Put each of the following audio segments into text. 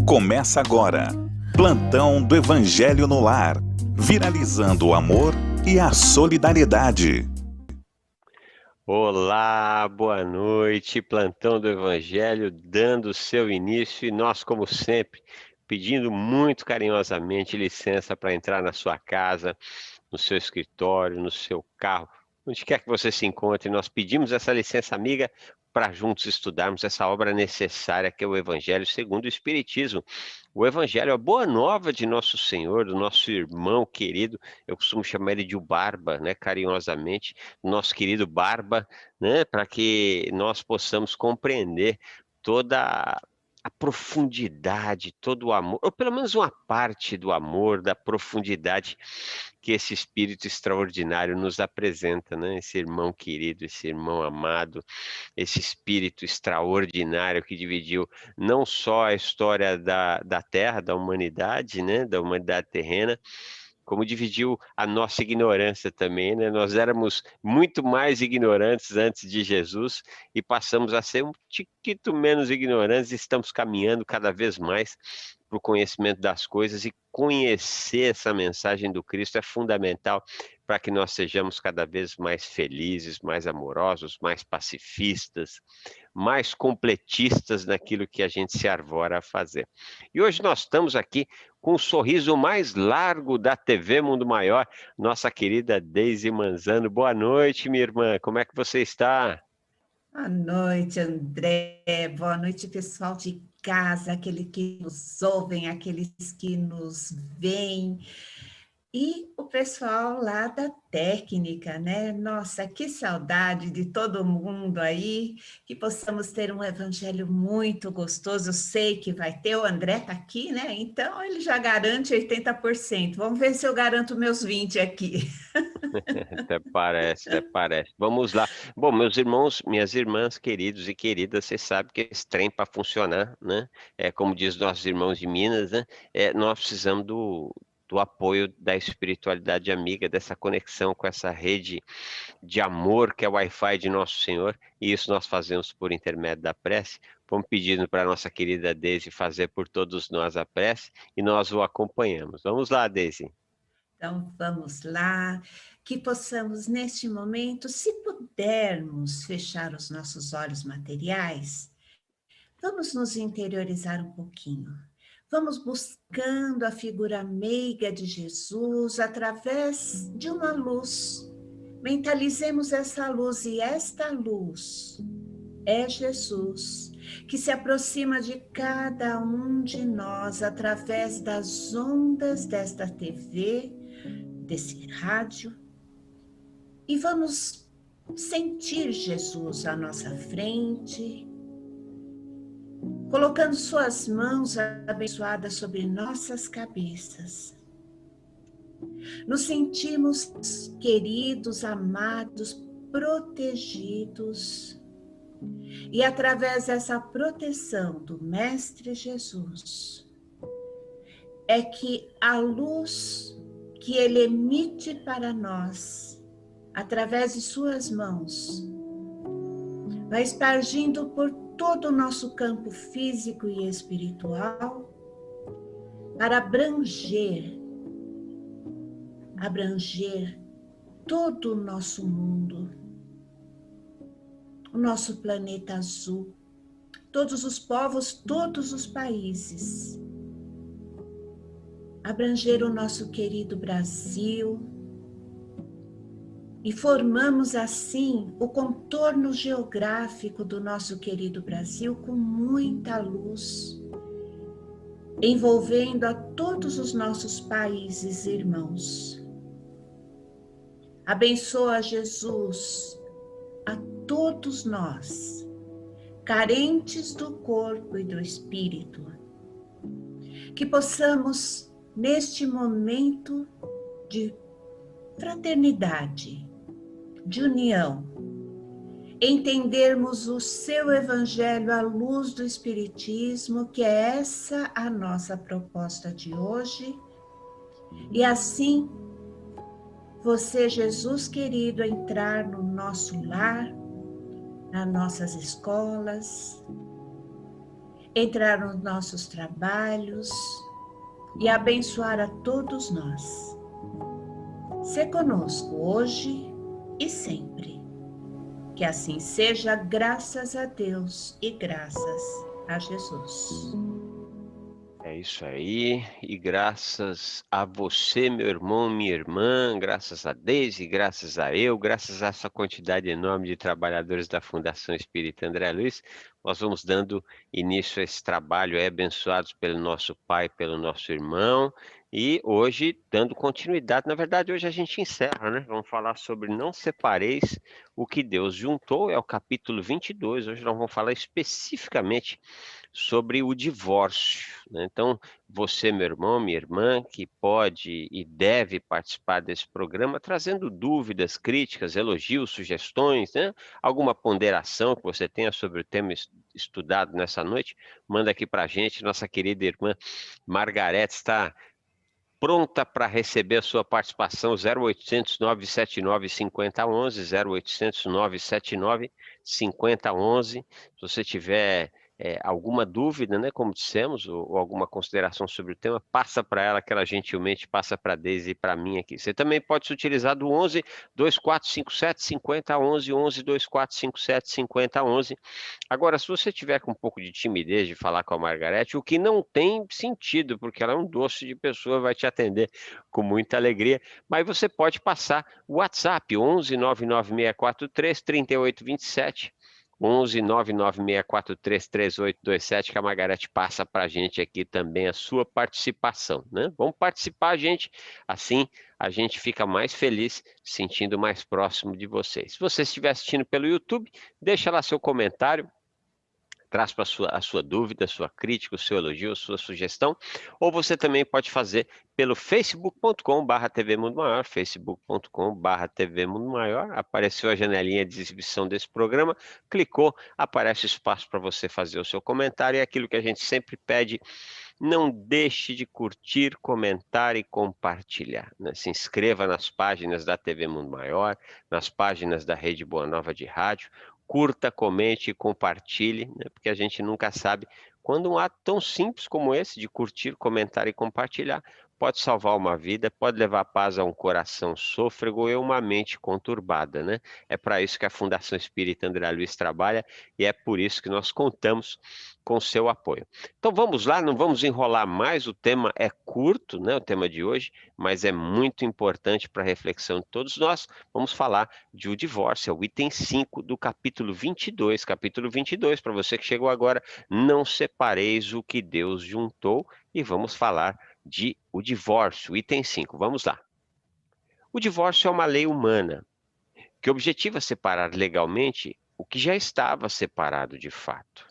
Começa agora. Plantão do Evangelho no Lar. Viralizando o amor e a solidariedade. Olá, boa noite, plantão do Evangelho dando seu início e nós, como sempre, pedindo muito carinhosamente licença para entrar na sua casa, no seu escritório, no seu carro, onde quer que você se encontre, nós pedimos essa licença amiga para juntos estudarmos essa obra necessária que é o Evangelho segundo o Espiritismo. O Evangelho, a boa nova de nosso Senhor, do nosso irmão querido, eu costumo chamar ele de o Barba, né, carinhosamente, nosso querido Barba, né, para que nós possamos compreender toda a profundidade, todo o amor, ou pelo menos uma parte do amor, da profundidade que esse Espírito extraordinário nos apresenta, né? Esse irmão querido, esse irmão amado, esse Espírito extraordinário que dividiu não só a história da Terra, da humanidade, né? Da humanidade terrena, como dividiu a nossa ignorância também, né? Nós éramos muito mais ignorantes antes de Jesus e passamos a ser um tiquito menos ignorantes e estamos caminhando cada vez mais para o conhecimento das coisas, e conhecer essa mensagem do Cristo é fundamental para que nós sejamos cada vez mais felizes, mais amorosos, mais pacifistas, mais completistas naquilo que a gente se arvora a fazer. E hoje nós estamos aqui com o sorriso mais largo da TV Mundo Maior, nossa querida Deise Manzano. Boa noite, minha irmã, como é que você está? Boa noite, André. Boa noite, pessoal de casa, aqueles que nos ouvem, aqueles que nos veem. E o pessoal lá da técnica, né? Nossa, que saudade de todo mundo aí, que possamos ter um evangelho muito gostoso. Eu sei que vai ter, o André tá aqui, né? Então ele já garante 80%. Vamos ver se eu garanto meus 20 aqui. Até parece, até parece. Vamos lá. Bom, meus irmãos, minhas irmãs, queridos e queridas, vocês sabem que esse trem para funcionar, né? Como diz nossos irmãos de Minas, né? Nós precisamos do apoio da espiritualidade amiga, dessa conexão com essa rede de amor que é o Wi-Fi de Nosso Senhor, e isso nós fazemos por intermédio da prece. Vamos pedindo para a nossa querida Deise fazer por todos nós a prece e nós o acompanhamos. Vamos lá, Deise. Então, vamos lá, que possamos, neste momento, se pudermos fechar os nossos olhos materiais, vamos nos interiorizar um pouquinho. Vamos buscando a figura meiga de Jesus através de uma luz. Mentalizemos essa luz, e esta luz é Jesus, que se aproxima de cada um de nós através das ondas desta TV, desse rádio, e vamos sentir Jesus à nossa frente, colocando suas mãos abençoadas sobre nossas cabeças. Nos sentimos queridos, amados, protegidos, e através dessa proteção do Mestre Jesus, é que a luz que ele emite para nós, através de suas mãos, vai espargindo por todo o nosso campo físico e espiritual, para abranger todo o nosso mundo, o nosso planeta azul, todos os povos, todos os países, abranger o nosso querido Brasil, e formamos assim o contorno geográfico do nosso querido Brasil com muita luz, envolvendo a todos os nossos países irmãos. Abençoa, Jesus, a todos nós, carentes do corpo e do espírito, que possamos, neste momento de fraternidade, de união, entendermos o seu evangelho à luz do Espiritismo, que é essa a nossa proposta de hoje, e assim você, Jesus querido, entrar no nosso lar, nas nossas escolas, entrar nos nossos trabalhos e abençoar a todos nós. Sê conosco hoje e sempre. Que assim seja, graças a Deus e graças a Jesus. É isso aí, e graças a você, meu irmão, minha irmã, graças a Deise, graças a eu, graças a essa quantidade enorme de trabalhadores da Fundação Espírita André Luiz, nós vamos dando início a esse trabalho, abençoados pelo nosso pai, pelo nosso irmão, e hoje dando continuidade. Na verdade, hoje a gente encerra, né? Vamos falar sobre não separeis o que Deus juntou, é o capítulo 22. Hoje nós vamos falar especificamente sobre o divórcio, né? Então, você, meu irmão, minha irmã, que pode e deve participar desse programa, trazendo dúvidas, críticas, elogios, sugestões, né? Alguma ponderação que você tenha sobre o tema estudado nessa noite, manda aqui para a gente. Nossa querida irmã Margarete está pronta para receber a sua participação. 0800 979 5011, 0800 979 5011. Se você tiver alguma dúvida, né, como dissemos, ou alguma consideração sobre o tema, passa para ela, que ela gentilmente passa para a Deise e para mim aqui. Você também pode se utilizar do 11 2457 5011, 11 2457 5011. Agora, se você tiver com um pouco de timidez de falar com a Margarete, o que não tem sentido, porque ela é um doce de pessoa, vai te atender com muita alegria, mas você pode passar o WhatsApp, 11 99643 3827, 11 99643 3827, que a Margarete passa para a gente aqui também a sua participação, né? Vamos participar, gente, assim a gente fica mais feliz, sentindo mais próximo de vocês. Se você estiver assistindo pelo YouTube, deixa lá seu comentário, traz para a sua dúvida, a sua crítica, o seu elogio, a sua sugestão, ou você também pode fazer pelo facebook.com/TV Mundo Maior, facebook.com/TV Mundo Maior, apareceu a janelinha de exibição desse programa, clicou, aparece espaço para você fazer o seu comentário, e aquilo que a gente sempre pede: não deixe de curtir, comentar e compartilhar, né? Se inscreva nas páginas da TV Mundo Maior, nas páginas da Rede Boa Nova de Rádio, curta, comente e compartilhe, né? Porque a gente nunca sabe quando um ato tão simples como esse, de curtir, comentar e compartilhar, pode salvar uma vida, pode levar paz a um coração sôfrego e uma mente conturbada, né? É para isso que a Fundação Espírita André Luiz trabalha, e é por isso que nós contamos com o seu apoio. Então vamos lá, não vamos enrolar mais, o tema é curto, né, o tema de hoje, mas é muito importante para a reflexão de todos nós. Vamos falar de o divórcio, é o item 5 do capítulo 22. Capítulo 22, para você que chegou agora, não separeis o que Deus juntou, e vamos falar de o divórcio, item 5. Vamos lá. O divórcio é uma lei humana que objetiva separar legalmente o que já estava separado de fato.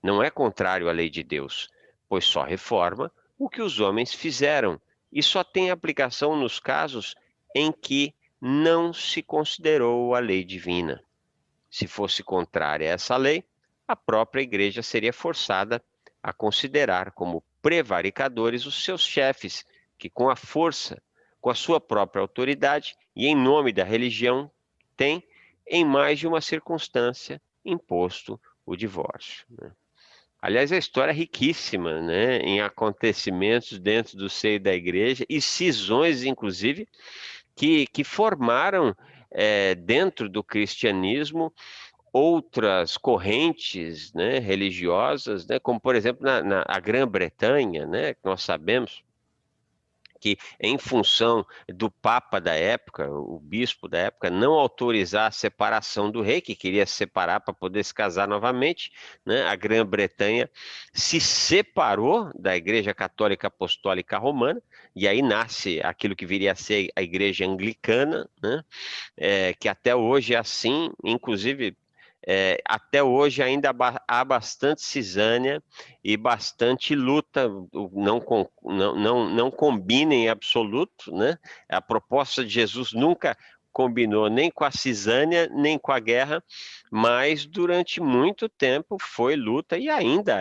Não é contrário à lei de Deus, pois só reforma o que os homens fizeram e só tem aplicação nos casos em que não se considerou a lei divina. Se fosse contrária a essa lei, a própria igreja seria forçada a considerar como prevaricadores os seus chefes, que com a força, com a sua própria autoridade e em nome da religião, têm, em mais de uma circunstância, imposto o divórcio, né? Aliás, a história é riquíssima, né, em acontecimentos dentro do seio da igreja e cisões, inclusive, que formaram dentro do cristianismo outras correntes, né, religiosas, né, como, por exemplo, a Grã-Bretanha, né, que nós sabemos que, em função do Papa da época, o bispo da época, não autorizar a separação do rei, que queria se separar para poder se casar novamente, né? A Grã-Bretanha se separou da Igreja Católica Apostólica Romana, e aí nasce aquilo que viria a ser a Igreja Anglicana, né? Que até hoje é assim, inclusive. Até hoje ainda há bastante cisânia e bastante luta, não combina em absoluto, né? A proposta de Jesus nunca combinou nem com a cisânia, nem com a guerra, mas durante muito tempo foi luta e ainda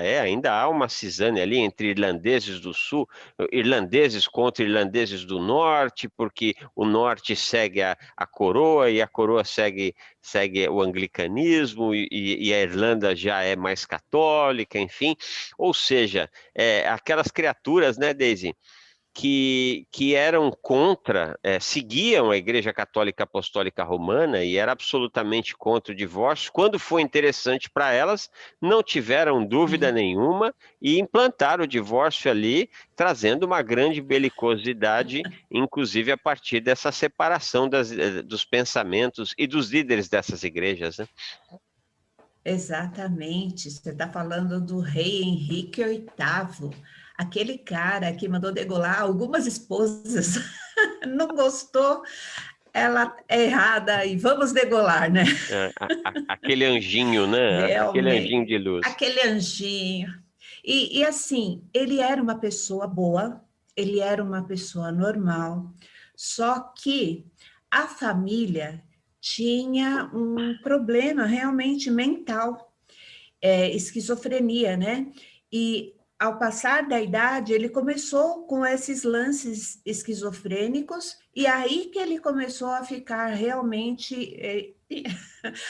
há uma cisânia ali entre irlandeses do sul, irlandeses contra irlandeses do norte, porque o norte segue a coroa e a coroa segue o anglicanismo e a Irlanda já é mais católica, enfim. Ou seja, aquelas criaturas, né, Daisy, que eram contra, seguiam a Igreja Católica Apostólica Romana e era absolutamente contra o divórcio. Quando foi interessante para elas, não tiveram dúvida nenhuma e implantaram o divórcio ali, trazendo uma grande belicosidade, inclusive a partir dessa separação dos pensamentos e dos líderes dessas igrejas, né? Exatamente, você está falando do rei Henrique VIII, aquele cara que mandou degolar algumas esposas, não gostou, ela é errada e vamos degolar, né? Aquele anjinho, né? Aquele anjinho Realmente, de luz. aquele anjinho. E assim, ele era uma pessoa boa, ele era uma pessoa normal, só que a família tinha um problema realmente mental, esquizofrenia, né? E ao passar da idade, ele começou com esses lances esquizofrênicos, e aí que ele começou a ficar realmente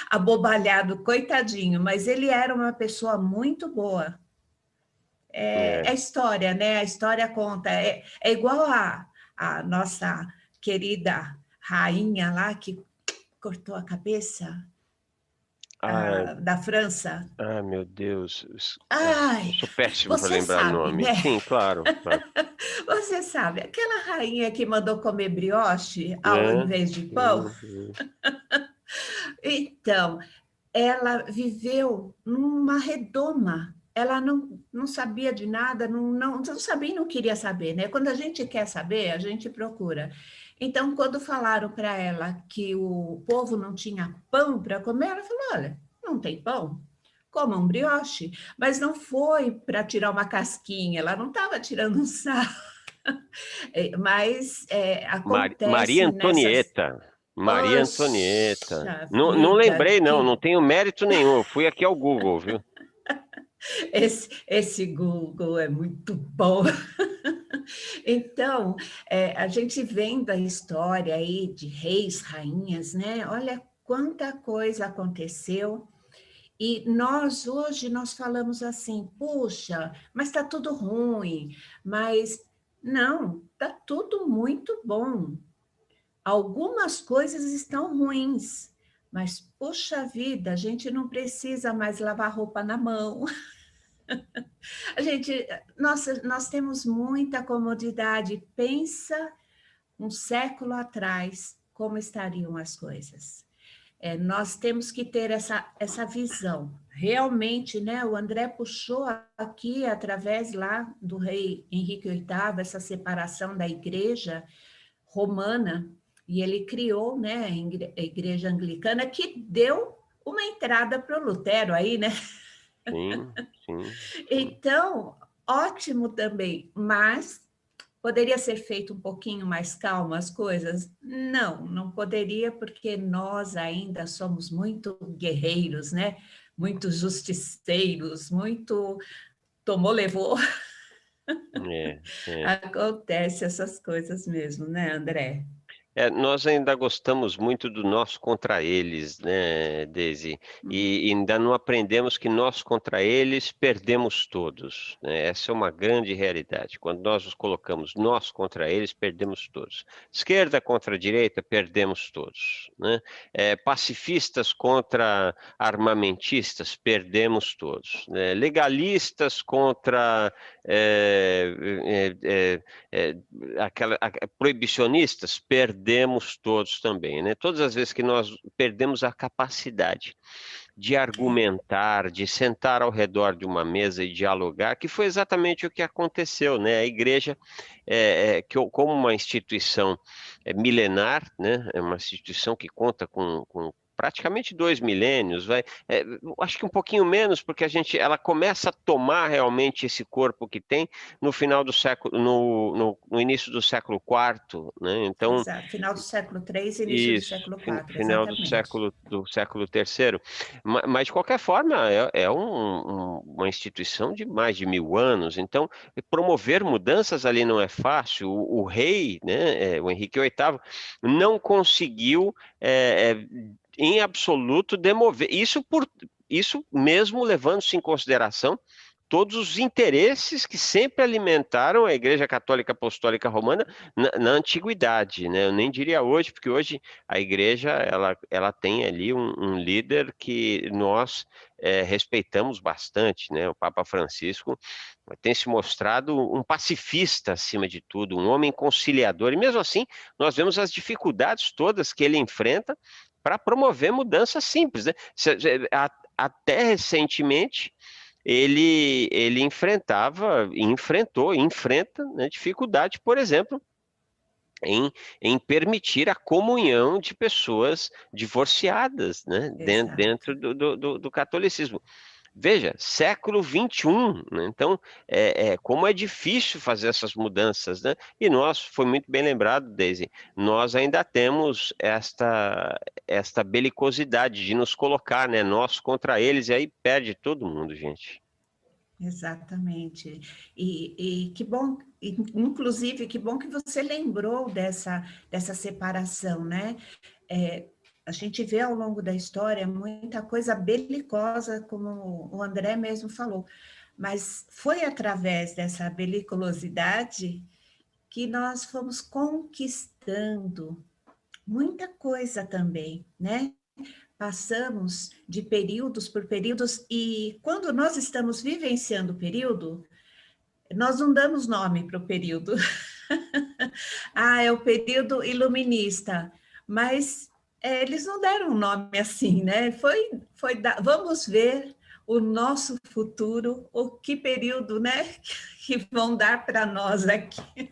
abobalhado, coitadinho, mas ele era uma pessoa muito boa. É a história, né? A história conta. É igual a nossa querida rainha lá que cortou a cabeça Ah, da França. meu Deus. Eu Ai, sou péssimo para você lembrar sabe, nome. né? Sim, claro, claro. Você sabe, aquela rainha que mandou comer brioche ao É, invés de pão? uhum. Então, ela viveu numa redoma. Ela não sabia de nada, não sabia e não queria saber, né? Quando a gente quer saber, a gente procura. Então, quando falaram para ela que o povo não tinha pão para comer, ela falou: olha, não tem pão? Coma um brioche. Mas não foi para tirar uma casquinha, ela não estava tirando um sarro. Mas Maria acontece nessas. Antonieta. Maria Antonieta. Poxa Não vida, lembrei, não que tenho mérito nenhum. Eu fui aqui ao Google, viu? esse Google é muito bom. Então, a gente vendo a história aí de reis, rainhas, né? Olha quanta coisa aconteceu. E nós hoje nós falamos assim, puxa, mas está tudo ruim. Mas não, está tudo muito bom. Algumas coisas estão ruins, mas puxa vida, a gente não precisa mais lavar roupa na mão. A gente, nós temos muita comodidade. Pensa um século atrás como estariam as coisas. Nós temos que ter essa visão. Realmente, né? O André puxou aqui, através lá do rei Henrique VIII, essa separação da igreja romana, e ele criou, né, a igreja anglicana, que deu uma entrada para o Lutero aí, né? Sim, sim, sim. Então, ótimo também, mas poderia ser feito um pouquinho mais calmo as coisas? Não poderia, porque nós ainda somos muito guerreiros, né? Muito justiceiros, muito tomou, levou. É, é. Acontece essas coisas mesmo, né, André? Nós ainda gostamos muito do nós contra eles, né, Daisy? E ainda não aprendemos que nós contra eles perdemos todos, né? Essa é uma grande realidade. Quando nós nos colocamos nós contra eles, perdemos todos. Esquerda contra direita, perdemos todos, né? Pacifistas contra armamentistas, perdemos todos, né? Legalistas contra proibicionistas, perdemos todos também, né? Todas as vezes que nós perdemos a capacidade de argumentar, de sentar ao redor de uma mesa e dialogar, que foi exatamente o que aconteceu, né? A igreja, como uma instituição milenar, né? É uma instituição que conta com praticamente 2 milênios, acho que um pouquinho menos, porque ela começa a tomar realmente esse corpo que tem no final do século, no início do século IV, né? Então, Exato, final do século III, início do isso, século IV, final do exatamente. século III. Mas, de qualquer forma, é uma instituição de mais de 1000 anos, então promover mudanças ali não é fácil. O rei, né, o Henrique VIII, não conseguiu, em absoluto, demover. Isso mesmo levando-se em consideração todos os interesses que sempre alimentaram a Igreja Católica Apostólica Romana na antiguidade, né? Eu nem diria hoje, porque hoje a Igreja ela tem ali um líder que nós respeitamos bastante, né? O Papa Francisco tem se mostrado um pacifista acima de tudo, um homem conciliador, e mesmo assim nós vemos as dificuldades todas que ele enfrenta para promover mudanças simples, né? Até recentemente ele enfrentou e enfrenta, né, dificuldade, por exemplo, em permitir a comunhão de pessoas divorciadas, né, Exato. dentro do catolicismo. Veja, século XXI, né? Então, como é difícil fazer essas mudanças, né? E nós, foi muito bem lembrado, Daisy, nós ainda temos esta belicosidade de nos colocar, né? Nós contra eles, e aí perde todo mundo, gente. Exatamente. E que bom, inclusive, que bom que você lembrou dessa separação, né? A gente vê ao longo da história muita coisa belicosa, como o André mesmo falou, mas foi através dessa belicosidade que nós fomos conquistando muita coisa também, né? Passamos de períodos por períodos, e quando nós estamos vivenciando o período, nós não damos nome para o período. É o período iluminista, mas eles não deram um nome assim, né? Vamos ver o nosso futuro, o que período, né, que vão dar para nós aqui.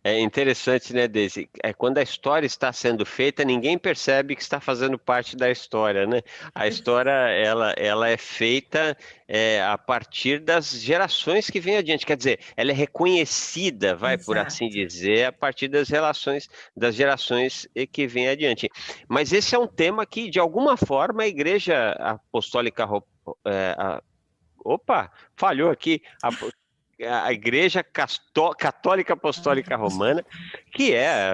É interessante, né, Daisy? Quando a história está sendo feita, ninguém percebe que está fazendo parte da história, né? A história, ela é feita a partir das gerações que vêm adiante. Quer dizer, ela é reconhecida, por assim Exato. dizer, a partir das gerações que vêm adiante. Mas esse é um tema que, de alguma forma, a Igreja Apostólica, opa, falhou aqui. A Igreja Católica Apostólica Romana, que é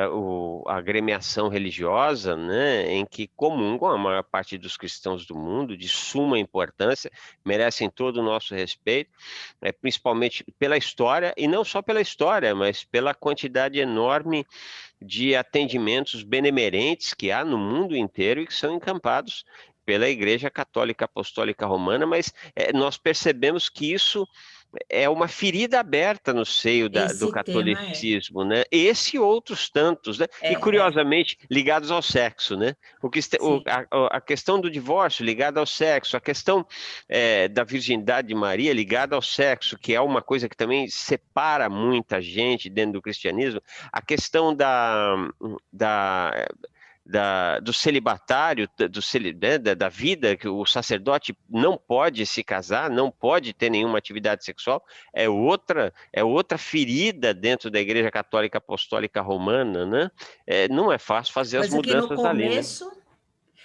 a agremiação religiosa, né, em que comungam a maior parte dos cristãos do mundo, de suma importância, merecem todo o nosso respeito, principalmente pela história, e não só pela história, mas pela quantidade enorme de atendimentos benemerentes que há no mundo inteiro e que são encampados pela Igreja Católica Apostólica Romana, mas nós percebemos que isso é uma ferida aberta no seio do Esse tema catolicismo, né? Esse e outros tantos, né? E é, curiosamente ligados ao sexo, né? sim. A questão do divórcio ligada ao sexo, a questão da virgindade de Maria ligada ao sexo, que é uma coisa que também separa muita gente dentro do cristianismo, a questão do celibatário, da vida, que o sacerdote não pode se casar, não pode ter nenhuma atividade sexual, é outra ferida dentro da Igreja Católica Apostólica Romana, né? Não é fácil fazer as Coisa que no mudanças ali, né? começo,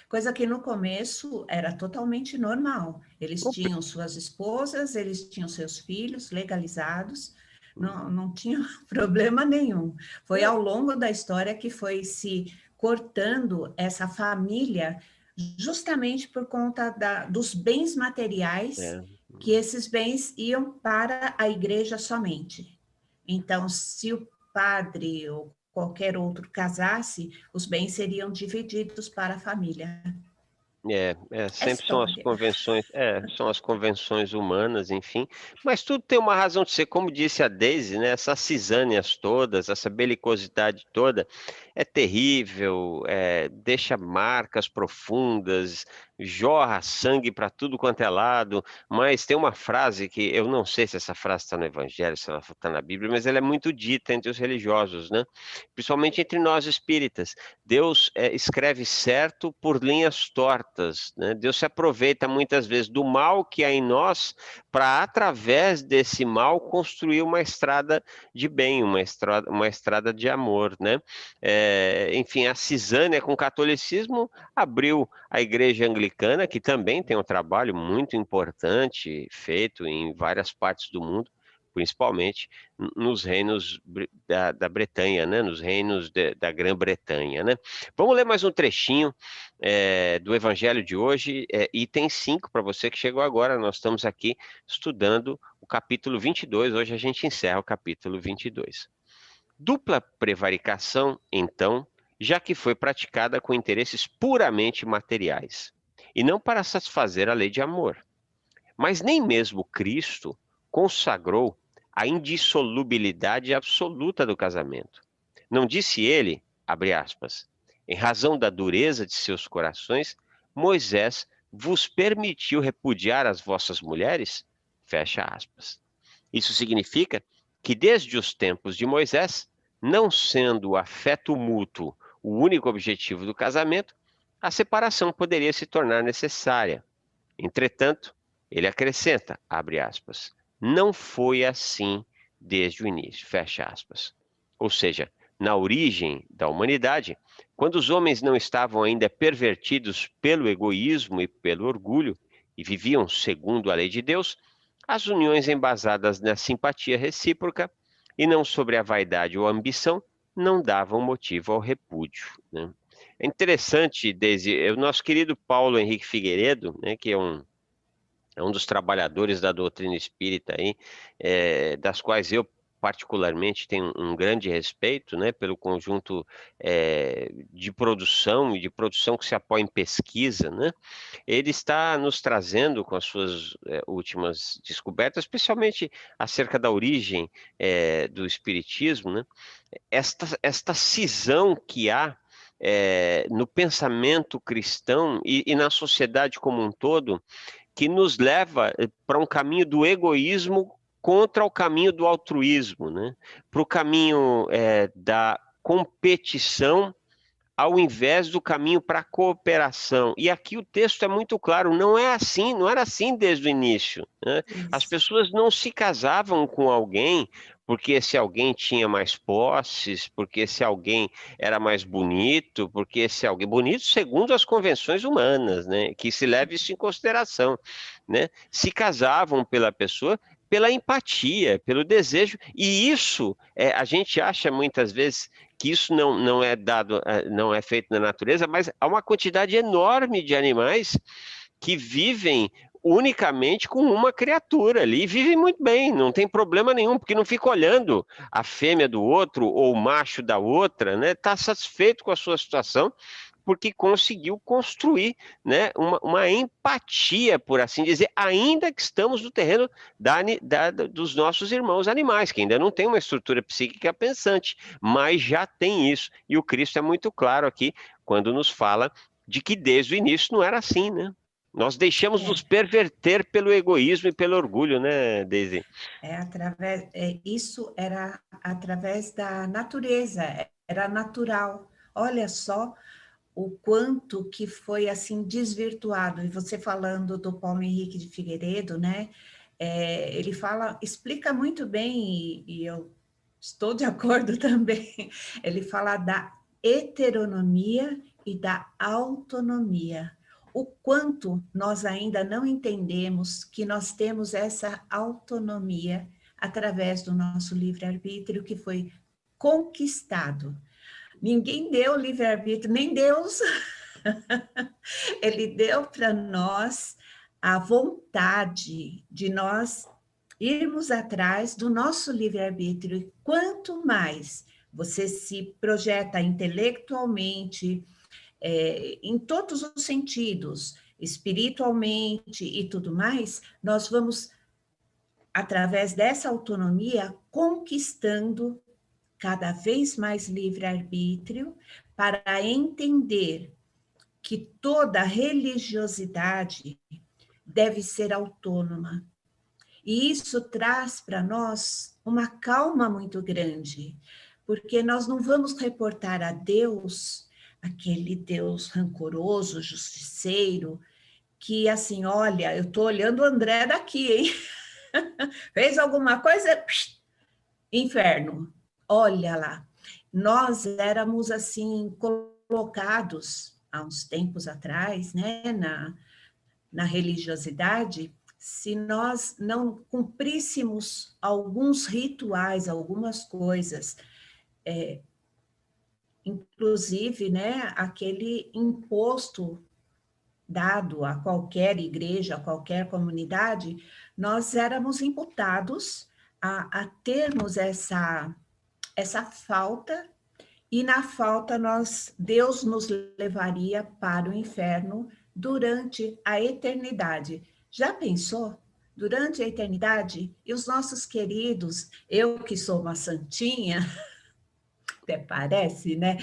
coisa que no começo era totalmente normal. Eles tinham suas esposas, eles tinham seus filhos legalizados, não tinha problema nenhum. Foi ao longo da história que foi se cortando essa família, justamente por conta dos bens materiais, É. que esses bens iam para a igreja somente. Então, se o padre ou qualquer outro casasse, os bens seriam divididos para a família. É Sempre história. são as convenções humanas, enfim, mas tudo tem uma razão de ser, como disse a Daisy, né? Essas cisâneas todas, essa belicosidade toda, é terrível, deixa marcas profundas, jorra sangue para tudo quanto é lado, mas tem uma frase que eu não sei se essa frase está no Evangelho, se ela está na Bíblia, mas ela é muito dita entre os religiosos, né? Principalmente entre nós espíritas. Deus escreve certo por linhas tortas, né? Deus se aproveita muitas vezes do mal que há em nós para, através desse mal, construir uma estrada de bem, uma estrada de amor, né? Enfim, a cisânia com o catolicismo abriu a igreja anglicana, que também tem um trabalho muito importante feito em várias partes do mundo, principalmente nos reinos da Bretanha, né? Nos reinos da Grã-Bretanha, né? Vamos ler mais um trechinho do Evangelho de hoje, item 5, para você que chegou agora. Nós estamos aqui estudando o capítulo 22, hoje a gente encerra o capítulo 22. Dupla prevaricação, então, já que foi praticada com interesses puramente materiais, e não para satisfazer a lei de amor. Mas nem mesmo Cristo consagrou a indissolubilidade absoluta do casamento. Não disse ele, abre aspas, em razão da dureza de seus corações, Moisés vos permitiu repudiar as vossas mulheres? Fecha aspas. Isso significa que desde os tempos de Moisés, não sendo o afeto mútuo o único objetivo do casamento, a separação poderia se tornar necessária. Entretanto, ele acrescenta, abre aspas, não foi assim desde o início, fecha aspas. Ou seja, na origem da humanidade, quando os homens não estavam ainda pervertidos pelo egoísmo e pelo orgulho e viviam segundo a lei de Deus, as uniões embasadas na simpatia recíproca e não sobre a vaidade ou a ambição não davam motivo ao repúdio, né? É interessante, Deise, o nosso querido Paulo Henrique Figueiredo, né, que é um dos trabalhadores da doutrina espírita aí, das quais eu particularmente tenho um grande respeito, né, pelo conjunto de produção e de produção que se apoia em pesquisa, né? Ele está nos trazendo com as suas últimas descobertas, especialmente acerca da origem do espiritismo, né? Esta cisão que há no pensamento cristão e na sociedade como um todo, que nos leva para um caminho do egoísmo contra o caminho do altruísmo, né? Para o caminho da competição ao invés do caminho para a cooperação. E aqui o texto é muito claro, não é assim, não era assim desde o início, né? As Isso. pessoas não se casavam com alguém porque esse alguém tinha mais posses, porque esse alguém era mais bonito, porque esse alguém bonito segundo as convenções humanas, né? Que se leve isso em consideração, né? Se casavam pela pessoa pela empatia, pelo desejo, e isso a gente acha muitas vezes que isso não é dado, não é feito na natureza, mas há uma quantidade enorme de animais que vivem unicamente com uma criatura ali, e vivem muito bem, não tem problema nenhum, porque não fica olhando a fêmea do outro ou o macho da outra, né? Está satisfeito com a sua situação, porque conseguiu construir, né, uma empatia, por assim dizer, ainda que estamos no terreno dos nossos irmãos animais, que ainda não tem uma estrutura psíquica pensante, mas já tem isso. E o Cristo é muito claro aqui, quando nos fala de que desde o início não era assim, né? Nós deixamos nos É, perverter pelo egoísmo e pelo orgulho, né, Daisy? isso era através da natureza, era natural. Olha só o quanto que foi assim desvirtuado. E você falando do Paulo Henrique de Figueiredo, né? Ele fala, explica muito bem, e eu estou de acordo também. Ele fala da heteronomia e da autonomia. O quanto nós ainda não entendemos que nós temos essa autonomia através do nosso livre-arbítrio que foi conquistado. Ninguém deu livre-arbítrio, nem Deus. Ele deu para nós a vontade de nós irmos atrás do nosso livre-arbítrio. E quanto mais você se projeta intelectualmente, em todos os sentidos, espiritualmente e tudo mais, nós vamos, através dessa autonomia, conquistando cada vez mais livre-arbítrio para entender que toda religiosidade deve ser autônoma. E isso traz para nós uma calma muito grande, porque nós não vamos reportar a Deus, aquele Deus rancoroso, justiceiro, que assim, olha, eu estou olhando o André daqui, hein? Fez alguma coisa, psh, inferno. Olha lá. Nós éramos assim colocados há uns tempos atrás, né, na religiosidade, se nós não cumpríssemos alguns rituais, algumas coisas, inclusive, né, aquele imposto dado a qualquer igreja, a qualquer comunidade, nós éramos imputados a termos essa falta, e na falta Deus nos levaria para o inferno durante a eternidade. Já pensou? Durante a eternidade? E os nossos queridos, eu que sou uma santinha, até parece, né?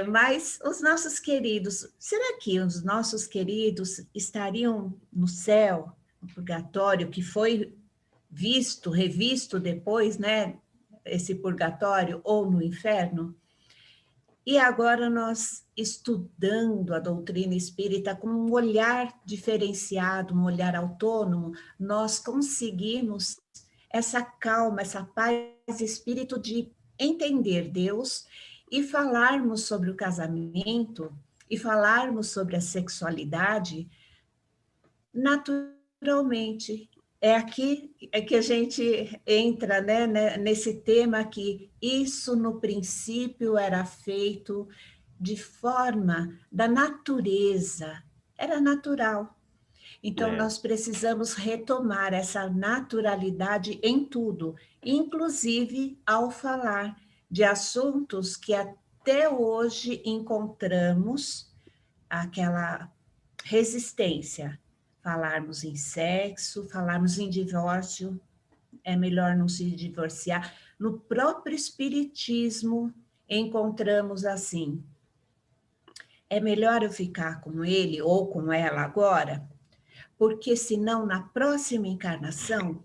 Mas os nossos queridos, será que os nossos queridos estariam no céu, no purgatório, que foi visto, revisto depois, né? Esse purgatório, ou no inferno? E agora nós, estudando a doutrina espírita com um olhar diferenciado, um olhar autônomo, nós conseguimos essa calma, essa paz de espírito de entender Deus e falarmos sobre o casamento e falarmos sobre a sexualidade naturalmente. É aqui que a gente entra, né, nesse tema que isso no princípio era feito de forma da natureza, era natural. Então, nós precisamos retomar essa naturalidade em tudo, inclusive ao falar de assuntos que até hoje encontramos aquela resistência. Falarmos em sexo, falarmos em divórcio, é melhor não se divorciar. No próprio espiritismo, encontramos assim, é melhor eu ficar com ele ou com ela agora, porque senão na próxima encarnação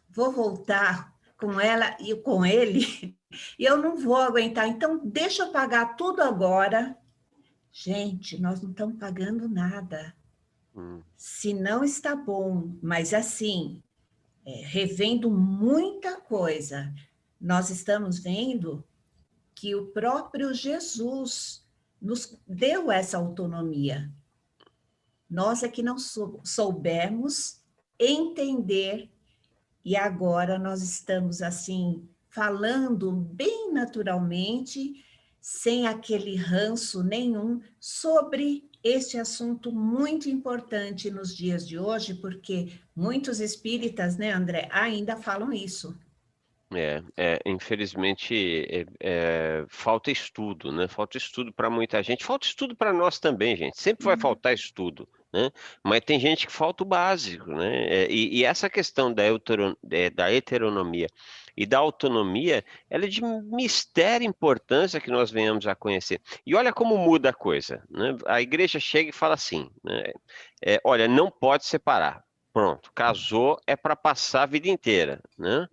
vou voltar com ela e com ele e eu não vou aguentar. Então deixa eu pagar tudo agora. Gente, nós não estamos pagando nada. Se não está bom, mas assim, revendo muita coisa, nós estamos vendo que o próprio Jesus nos deu essa autonomia. Nós é que não soubemos entender, e agora nós estamos assim, falando bem naturalmente, sem aquele ranço nenhum, sobre este assunto muito importante nos dias de hoje, porque muitos espíritas, né, André, ainda falam isso. Infelizmente, falta estudo, né? Falta estudo para muita gente, falta estudo para nós também, gente. Sempre vai faltar estudo, né? Mas tem gente que falta o básico, né? E essa questão da heteronomia e da autonomia, ela é de mistéria importância que nós venhamos a conhecer. E olha como muda a coisa, né? A igreja chega e fala assim, né? Olha, não pode separar. Pronto, casou é para passar a vida inteira, né?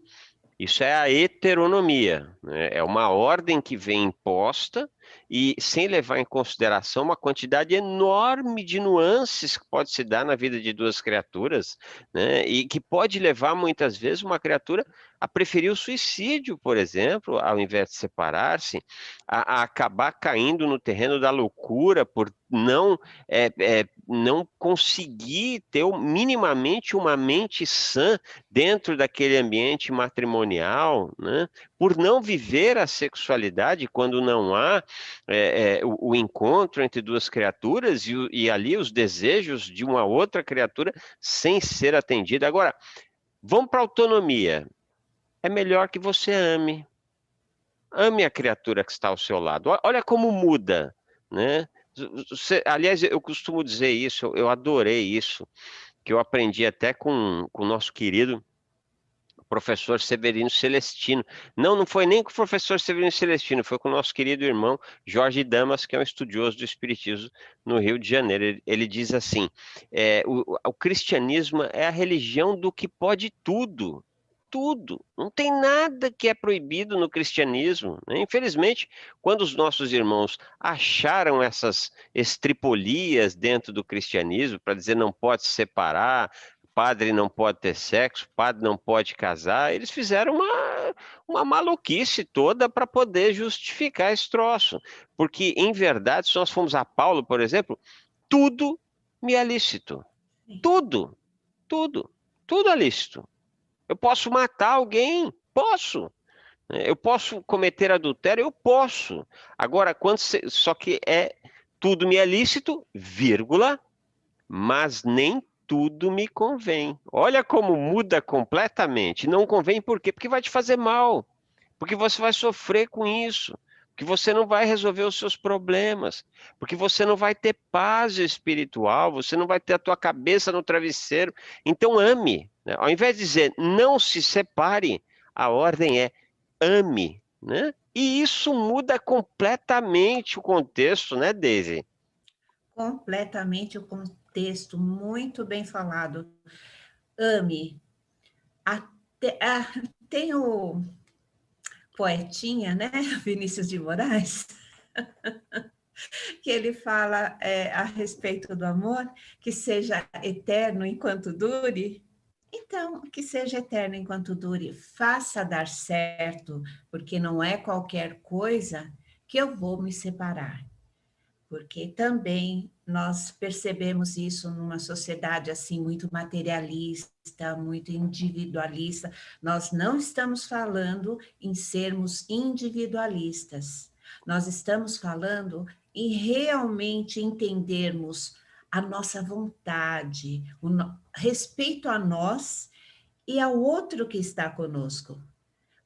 Isso é a heteronomia, né? É uma ordem que vem imposta e sem levar em consideração uma quantidade enorme de nuances que pode se dar na vida de duas criaturas, né? E que pode levar muitas vezes uma criatura a preferir o suicídio, por exemplo, ao invés de separar-se, a acabar caindo no terreno da loucura por não conseguir ter minimamente uma mente sã dentro daquele ambiente matrimonial, né? Por não viver a sexualidade quando não há o encontro entre duas criaturas e ali os desejos de uma outra criatura sem ser atendida. Agora, vamos para a autonomia. É melhor que você ame. Ame a criatura que está ao seu lado. Olha como muda, né? Aliás, eu costumo dizer isso, eu adorei isso, que eu aprendi até com o nosso querido professor Severino Celestino. Não, não foi nem com o professor Severino Celestino, foi com o nosso querido irmão Jorge Damas, que é um estudioso do Espiritismo no Rio de Janeiro. Ele diz assim, o cristianismo é a religião do que pode tudo. Tudo. Não tem nada que é proibido no cristianismo, né? Infelizmente, quando os nossos irmãos acharam essas estripolias dentro do cristianismo, para dizer não pode se separar, padre não pode ter sexo, padre não pode casar, eles fizeram uma maluquice toda para poder justificar esse troço. Porque, em verdade, se nós formos a Paulo, por exemplo, tudo me é lícito. Tudo, tudo, tudo é lícito. Eu posso matar alguém? Posso. Eu posso cometer adultério? Eu posso. Agora, só que tudo me é lícito, vírgula, mas nem tudo me convém. Olha como muda completamente. Não convém por quê? Porque vai te fazer mal. Porque você vai sofrer com isso. Porque você não vai resolver os seus problemas. Porque você não vai ter paz espiritual. Você não vai ter a tua cabeça no travesseiro. Então ame, né? Ao invés de dizer não se separe, a ordem é ame, né? E isso muda completamente o contexto, né, Daisy? Completamente o contexto, muito bem falado. Ame. Tem o poetinha, né, Vinícius de Moraes, que ele fala a respeito do amor, que seja eterno enquanto dure. Então, que seja eterno enquanto dure, faça dar certo, porque não é qualquer coisa que eu vou me separar. Porque também nós percebemos isso numa sociedade assim muito materialista, muito individualista. Nós não estamos falando em sermos individualistas. Nós estamos falando em realmente entendermos a nossa vontade, respeito a nós e ao outro que está conosco.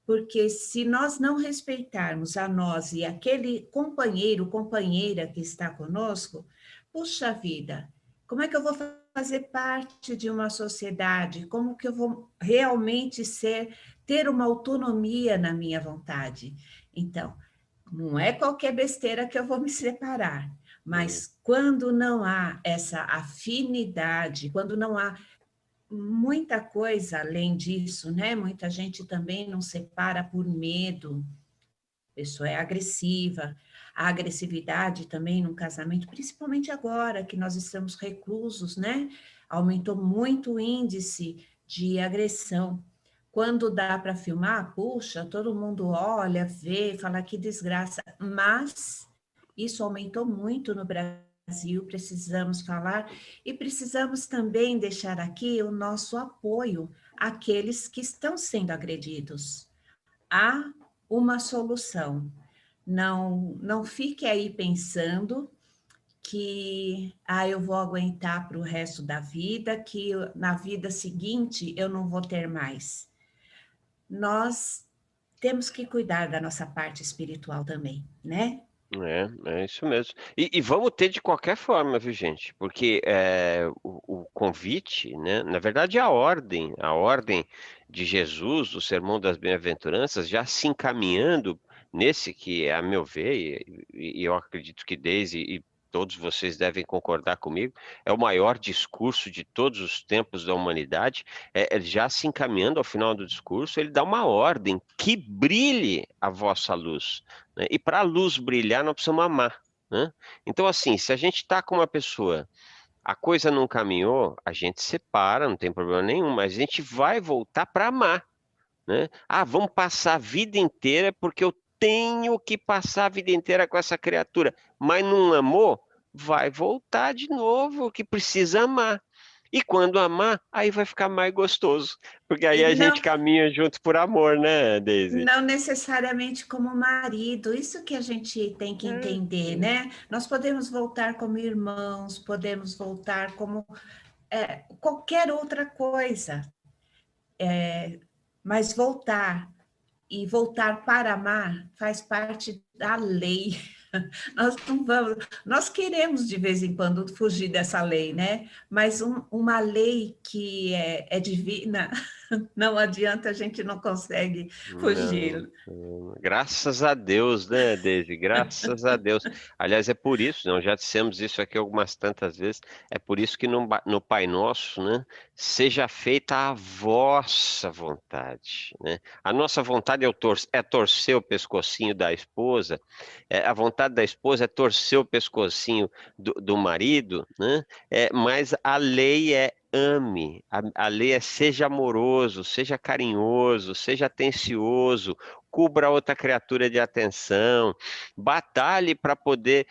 Porque se nós não respeitarmos a nós e aquele companheiro, companheira que está conosco, puxa vida, como é que eu vou fazer parte de uma sociedade? Como que eu vou realmente ter uma autonomia na minha vontade? Então, não é qualquer besteira que eu vou me separar, mas quando não há essa afinidade, quando não há muita coisa além disso, né? Muita gente também não separa por medo. A pessoa é agressiva. A agressividade também no casamento, principalmente agora que nós estamos reclusos, né? Aumentou muito o índice de agressão. Quando dá para filmar, puxa, todo mundo olha, vê, fala que desgraça, mas isso aumentou muito no Brasil, precisamos falar e precisamos também deixar aqui o nosso apoio àqueles que estão sendo agredidos. Há uma solução. Não fique aí pensando que eu vou aguentar para o resto da vida, que na vida seguinte eu não vou ter mais. Nós temos que cuidar da nossa parte espiritual também, né? É isso mesmo. E vamos ter de qualquer forma, viu, gente? Porque o convite, né? Na verdade, a ordem de Jesus, o Sermão das Bem-aventuranças, já se encaminhando nesse que, a meu ver, e eu acredito que Deise e todos vocês devem concordar comigo, é o maior discurso de todos os tempos da humanidade. Já se encaminhando ao final do discurso, ele dá uma ordem: que brilhe a vossa luz, né? E para a luz brilhar, nós precisamos amar, né? Então, assim, se a gente está com uma pessoa, a coisa não caminhou, a gente separa, não tem problema nenhum, mas a gente vai voltar para amar, né? Ah, vamos passar a vida inteira porque eu tenho que passar a vida inteira com essa criatura, mas não amou, vai voltar de novo, que precisa amar. E quando amar, aí vai ficar mais gostoso, porque aí E a gente caminha junto por amor, né, Daisy? não necessariamente como marido, isso que a gente tem que entender, né? Nós podemos voltar como irmãos, podemos voltar como qualquer outra coisa, mas voltar para amar faz parte da lei. Nós não vamos, nós queremos de vez em quando fugir dessa lei, né? Mas uma lei que é divina, Não adianta, a gente não consegue Não, fugir. graças a Deus, né, Deise? Graças a Deus. Aliás, é por isso, nós já dissemos isso aqui algumas tantas vezes, é por isso que no Pai Nosso, né, seja feita a vossa vontade, né? A nossa vontade é torcer o pescocinho da esposa, a vontade da esposa é torcer o pescocinho do marido, né? Mas a lei é ame, a lei é seja amoroso, seja carinhoso, seja atencioso, cubra a outra criatura de atenção, batalhe para poder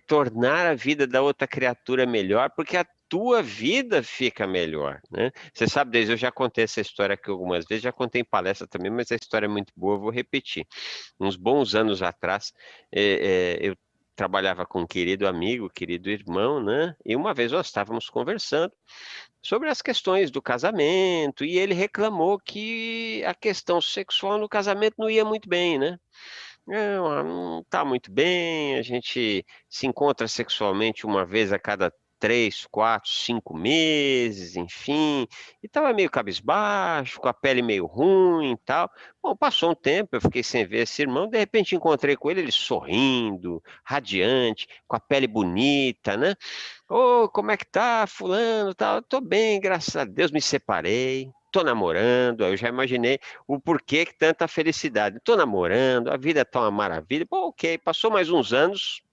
tornar a vida da outra criatura melhor, porque a tua vida fica melhor, né? Você sabe, Deise, eu já contei essa história aqui algumas vezes, já contei em palestra também, mas a história é muito boa, eu vou repetir. Uns bons anos atrás, eu trabalhava com um querido amigo, querido irmão, né? E uma vez nós estávamos conversando sobre as questões do casamento, e ele reclamou que a questão sexual no casamento não ia muito bem, né? Não, não está muito bem, a gente se encontra sexualmente uma vez a cada 3, 4, 5 meses, enfim, e estava meio cabisbaixo, com a pele meio ruim e tal. Bom, passou um tempo, eu fiquei sem ver esse irmão, de repente encontrei com ele, ele sorrindo, radiante, com a pele bonita, né? Ô, como é que tá, fulano, tal? Tô bem, graças a Deus, me separei, tô namorando. Aí eu já imaginei o porquê que tanta felicidade. Tô namorando, a vida tá uma maravilha. Bom, ok, passou mais uns anos,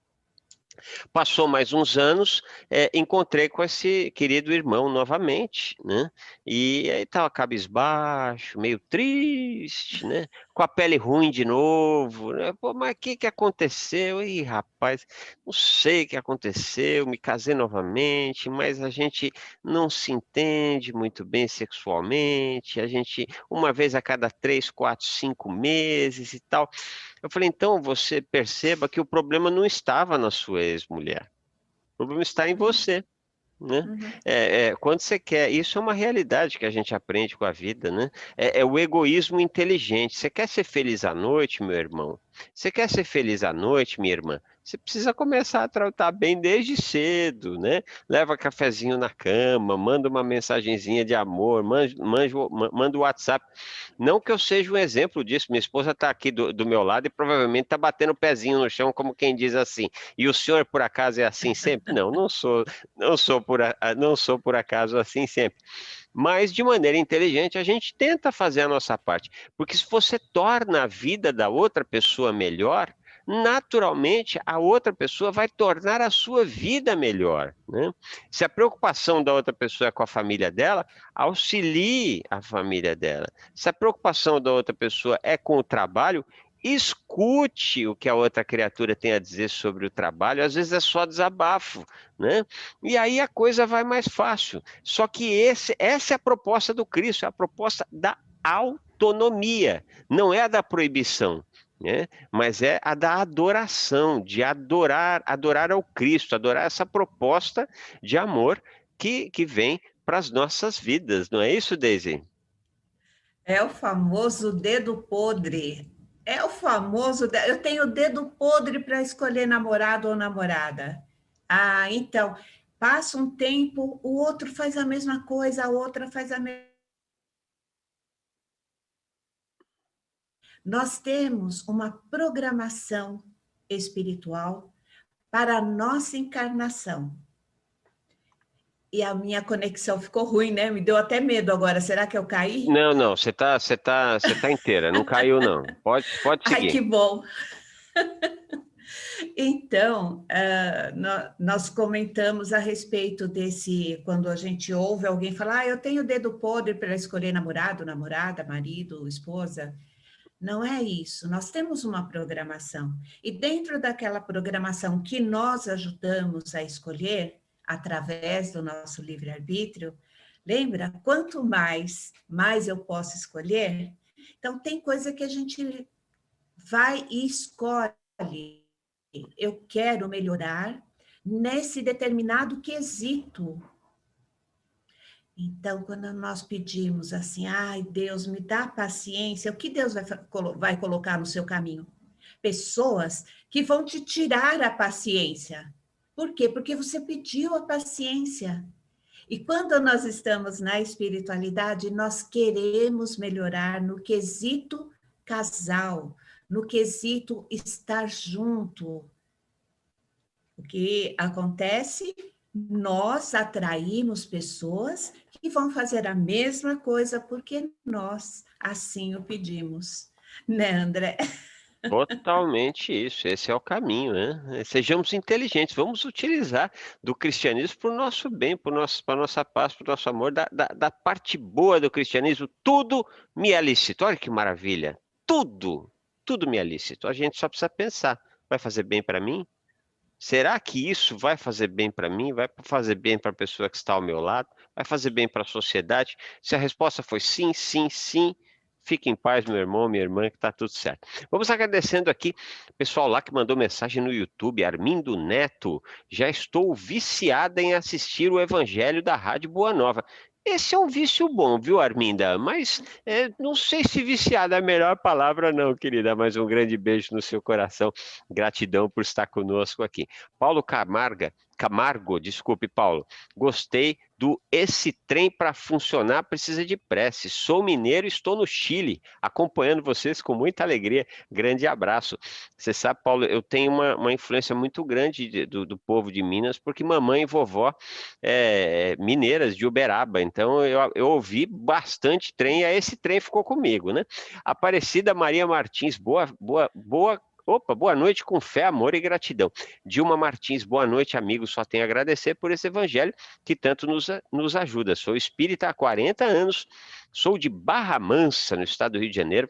encontrei com esse querido irmão novamente, né? E aí estava cabisbaixo, meio triste, né? Com a pele ruim de novo, né? Pô, mas o que que aconteceu? Ih, rapaz, não sei o que aconteceu, me casei novamente, mas a gente não se entende muito bem sexualmente, a gente, uma vez a cada 3, 4, 5 meses e tal. Eu falei, então você perceba que o problema não estava na sua ex-mulher. O problema está em você, né? Uhum. Quando você quer, isso é uma realidade que a gente aprende com a vida, né? É o egoísmo inteligente. Você quer ser feliz à noite, meu irmão? Você quer ser feliz à noite, minha irmã? Você precisa começar a tratar bem desde cedo, né? Leva cafezinho na cama, manda uma mensagenzinha de amor, manda o WhatsApp. Não que eu seja um exemplo disso, minha esposa está aqui do meu lado e provavelmente está batendo o pezinho no chão, como quem diz assim. E o senhor, por acaso, é assim sempre? Não, não sou. Não sou por acaso assim sempre. Mas, de maneira inteligente, a gente tenta fazer a nossa parte. Porque se você torna a vida da outra pessoa melhor, naturalmente a outra pessoa vai tornar a sua vida melhor, né? Se a preocupação da outra pessoa é com a família dela, auxilie a família dela. Se a preocupação da outra pessoa é com o trabalho, escute o que a outra criatura tem a dizer sobre o trabalho. Às vezes é só desabafo, né? E aí a coisa vai mais fácil. Só que essa é a proposta do Cristo, é a proposta da autonomia, não é a da proibição, né? Mas é a da adoração, de adorar ao Cristo, adorar essa proposta de amor que vem para as nossas vidas, não é isso, Daisy? É o famoso dedo podre. É o famoso. Eu tenho dedo podre para escolher namorado ou namorada. Ah, então, passa um tempo, o outro faz a mesma coisa, a outra faz a mesma. Nós temos uma programação espiritual para a nossa encarnação. E a minha conexão ficou ruim, né? Me deu até medo agora. Será que eu caí? Não, não, você tá inteira, não caiu não. Pode Ai, que seguir. bom. Então, nós comentamos a respeito desse, quando a gente ouve alguém falar, eu tenho dedo podre para escolher namorado, namorada, marido, esposa. Não é isso, nós temos uma programação. E dentro daquela programação que nós ajudamos a escolher, através do nosso livre-arbítrio, lembra? Quanto mais eu posso escolher. Então, tem coisa que a gente vai e escolhe. Eu quero melhorar nesse determinado quesito. Então, quando nós pedimos assim, ai, Deus, me dá paciência, o que Deus vai colocar no seu caminho? Pessoas que vão te tirar a paciência. Por quê? Porque você pediu a paciência. E quando nós estamos na espiritualidade, nós queremos melhorar no quesito casal, no quesito estar junto. O que acontece? Nós atraímos pessoas que vão fazer a mesma coisa porque nós assim o pedimos. Né, André? Totalmente isso, esse é o caminho, né? Sejamos inteligentes, vamos utilizar do cristianismo para o nosso bem, para a nossa paz, para o nosso amor, da parte boa do cristianismo, tudo me é lícito. Olha que maravilha, tudo me é lícito. A gente só precisa pensar, vai fazer bem para mim? Será que isso vai fazer bem para mim? Vai fazer bem para a pessoa que está ao meu lado? Vai fazer bem para a sociedade? Se a resposta foi sim, sim, sim, fique em paz, meu irmão, minha irmã, que está tudo certo. Vamos agradecendo aqui o pessoal lá que mandou mensagem no YouTube, Armindo Neto. Já estou viciada em assistir o Evangelho da Rádio Boa Nova. Esse é um vício bom, viu, Arminda? Mas não sei se viciada é a melhor palavra, não, querida. Mas um grande beijo no seu coração. Gratidão por estar conosco aqui. Paulo Camargo, desculpe, Paulo. Gostei do Esse Trem para Funcionar Precisa de Prece. Sou mineiro e estou no Chile, acompanhando vocês com muita alegria. Grande abraço. Você sabe, Paulo, eu tenho uma influência muito grande do povo de Minas, porque mamãe e vovó mineiras de Uberaba. Então eu ouvi bastante trem, e aí esse trem ficou comigo, né? Aparecida Maria Martins, Opa, boa noite com fé, amor e gratidão. Dilma Martins, boa noite, amigos. Só tenho a agradecer por esse evangelho que tanto nos ajuda. Sou espírita há 40 anos, sou de Barra Mansa, no estado do Rio de Janeiro,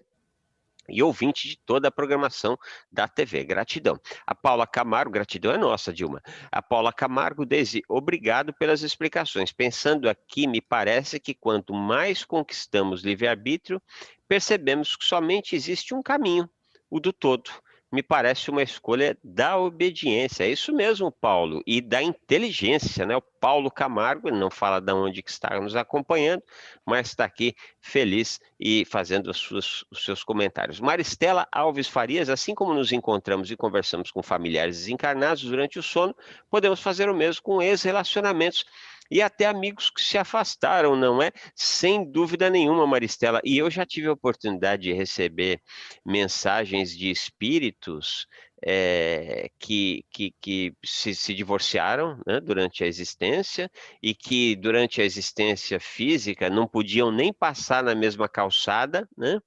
e ouvinte de toda a programação da TV. Gratidão. A Paula Camargo, gratidão é nossa, Dilma. A Paula Camargo, Deise, obrigado pelas explicações. Pensando aqui, me parece que quanto mais conquistamos livre-arbítrio, percebemos que somente existe um caminho, o do todo. Me parece uma escolha da obediência. É isso mesmo, Paulo, e da inteligência, né? O Paulo Camargo, ele não fala de onde que está nos acompanhando, mas está aqui feliz e fazendo os seus comentários. Maristela Alves Farias, assim como nos encontramos e conversamos com familiares desencarnados durante o sono, podemos fazer o mesmo com ex-relacionamentos e até amigos que se afastaram, não é? Sem dúvida nenhuma, Maristela. E eu já tive a oportunidade de receber mensagens de espíritos que se divorciaram, né, durante a existência, e que durante a existência física não podiam nem passar na mesma calçada, né?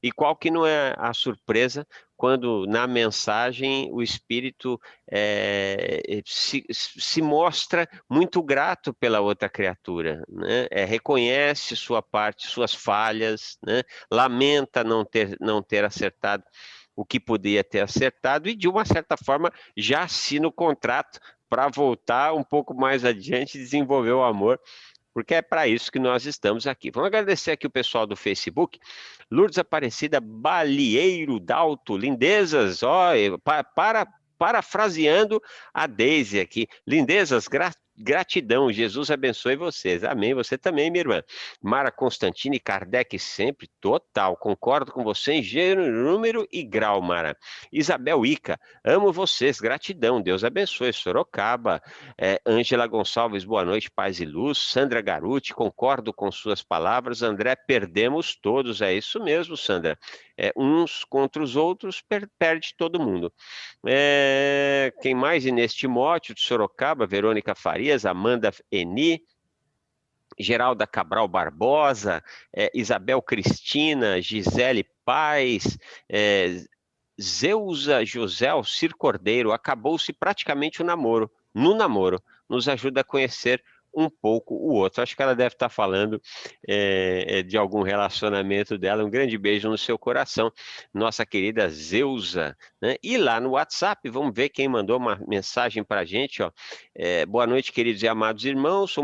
E qual que não é a surpresa quando na mensagem o espírito se mostra muito grato pela outra criatura, né? Reconhece sua parte, suas falhas, né? Lamenta não ter acertado o que podia ter acertado e, de uma certa forma, já assina o contrato para voltar um pouco mais adiante e desenvolver o amor, porque é para isso que nós estamos aqui. Vamos agradecer aqui o pessoal do Facebook. Lourdes Aparecida Balieiro Dalto, lindezas, parafraseando a Deise aqui. Lindezas, gratidão, Jesus abençoe vocês. Amém, você também, minha irmã. Mara Constantini, Kardec sempre, total, concordo com você em gênero, número e grau, Mara. Isabel Ica, amo vocês, gratidão, Deus abençoe. Sorocaba, Ângela Gonçalves, boa noite, paz e luz. Sandra Garuti, concordo com suas palavras. André, perdemos todos, é isso mesmo, Sandra. Uns contra os outros, perde todo mundo. Quem mais? Inês Timóteo, de Sorocaba, Verônica Farias, Amanda Eni, Geralda Cabral Barbosa, Isabel Cristina, Gisele Paz, Zeusa José Alcir Cordeiro, acabou-se praticamente o namoro. No namoro, nos ajuda a conhecer um pouco o outro. Acho que ela deve estar falando de algum relacionamento dela. Um grande beijo no seu coração, nossa querida Zeusa, né? E lá no WhatsApp, vamos ver quem mandou uma mensagem para a gente, ó. Boa noite, queridos e amados irmãos.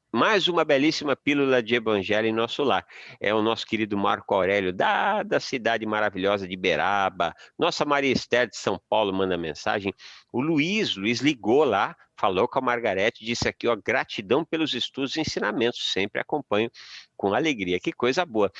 Mais uma belíssima pílula de evangelho em nosso lar. É o nosso querido Marco Aurélio, da cidade maravilhosa de Beraba. Nossa Maria Esther de São Paulo manda mensagem. O Luiz ligou lá, falou com a Margarete, disse aqui, ó, gratidão pelos estudos e ensinamentos, sempre acompanho com alegria. Que coisa boa.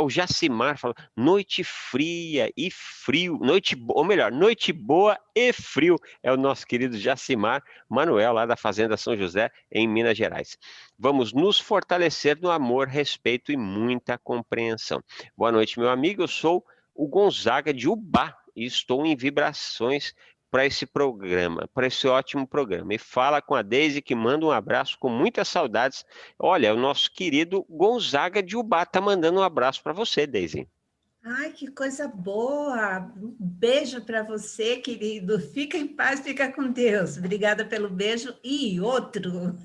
O Jacimar falou, noite fria e frio, noite boa e frio. É o nosso querido Jacimar Manuel, lá da Fazenda São José, em Minas Gerais. Vamos nos fortalecer no amor, respeito e muita compreensão. Boa noite, meu amigo. Eu sou o Gonzaga de Ubá e estou em vibrações para esse programa, para esse ótimo programa. E fala com a Deise, que manda um abraço com muitas saudades. Olha, o nosso querido Gonzaga de Ubá está mandando um abraço para você, Deise. Ai, que coisa boa! Um beijo para você, querido. Fica em paz, fica com Deus. Obrigada pelo beijo e outro.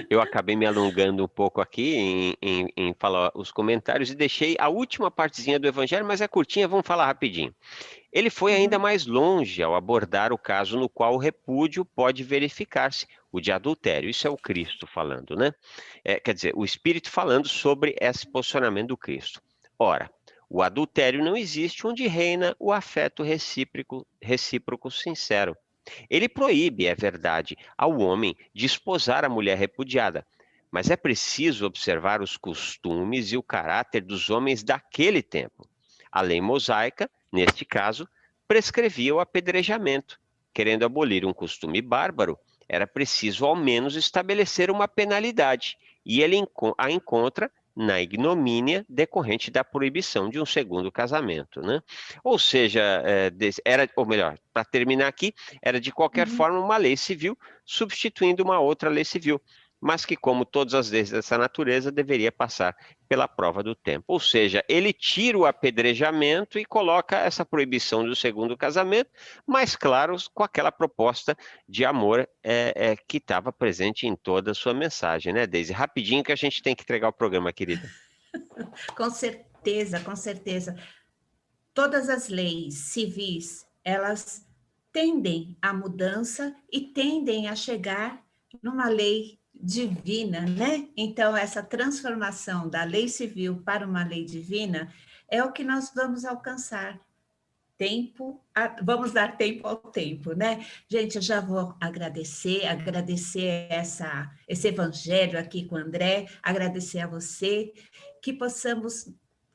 Eu acabei me alongando um pouco aqui em falar os comentários e deixei a última partezinha do Evangelho, mas é curtinha, vamos falar rapidinho. Ele foi ainda mais longe ao abordar o caso no qual o repúdio pode verificar-se, o de adultério. Isso é o Cristo falando, né? Quer dizer, o Espírito falando sobre esse posicionamento do Cristo. Ora, o adultério não existe onde reina o afeto recíproco sincero. Ele proíbe, é verdade, ao homem de esposar a mulher repudiada, mas é preciso observar os costumes e o caráter dos homens daquele tempo. A lei mosaica, neste caso, prescrevia o apedrejamento. Querendo abolir um costume bárbaro, era preciso ao menos estabelecer uma penalidade, e ele a encontra na ignomínia decorrente da proibição de um segundo casamento, né? Ou seja, para terminar aqui, era de qualquer forma uma lei civil substituindo uma outra lei civil, mas que, como todas as leis dessa natureza, deveria passar pela prova do tempo. Ou seja, ele tira o apedrejamento e coloca essa proibição do segundo casamento, mas, claro, com aquela proposta de amor que estava presente em toda a sua mensagem, né, Deise? Rapidinho que a gente tem que entregar o programa, querida. Com certeza, com certeza. Todas as leis civis, elas tendem à mudança e tendem a chegar numa lei divina, né? Então, essa transformação da lei civil para uma lei divina é o que nós vamos alcançar. Vamos dar tempo ao tempo, né? Gente, eu já vou agradecer esse evangelho aqui com o André, agradecer a você, que possamos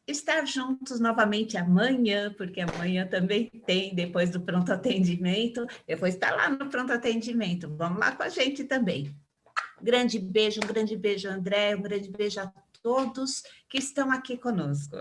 estar juntos novamente amanhã, porque amanhã também tem, depois do pronto atendimento, eu vou estar lá no pronto atendimento, vamos lá com a gente também. Um grande beijo, André, um grande beijo a todos que estão aqui conosco.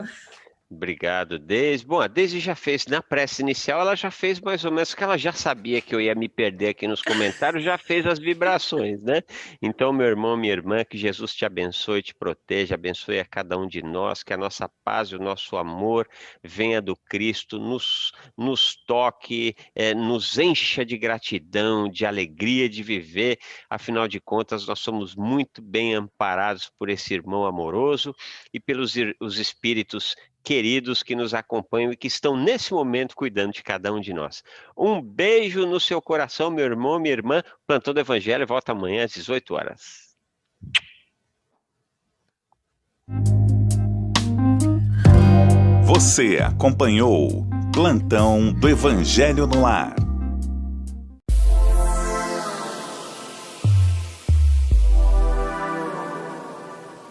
Obrigado, Deise. Bom, a Deise já fez, na prece inicial, ela já fez mais ou menos, que ela já sabia que eu ia me perder aqui nos comentários, já fez as vibrações, né? Então, meu irmão, minha irmã, que Jesus te abençoe, te proteja, abençoe a cada um de nós, que a nossa paz e o nosso amor venha do Cristo, nos toque, nos encha de gratidão, de alegria de viver. Afinal de contas, nós somos muito bem amparados por esse irmão amoroso e pelos os espíritos queridos que nos acompanham e que estão nesse momento cuidando de cada um de nós. Um beijo no seu coração, meu irmão, minha irmã. Plantão do Evangelho volta amanhã às 18 horas. Você acompanhou Plantão do Evangelho no Lar.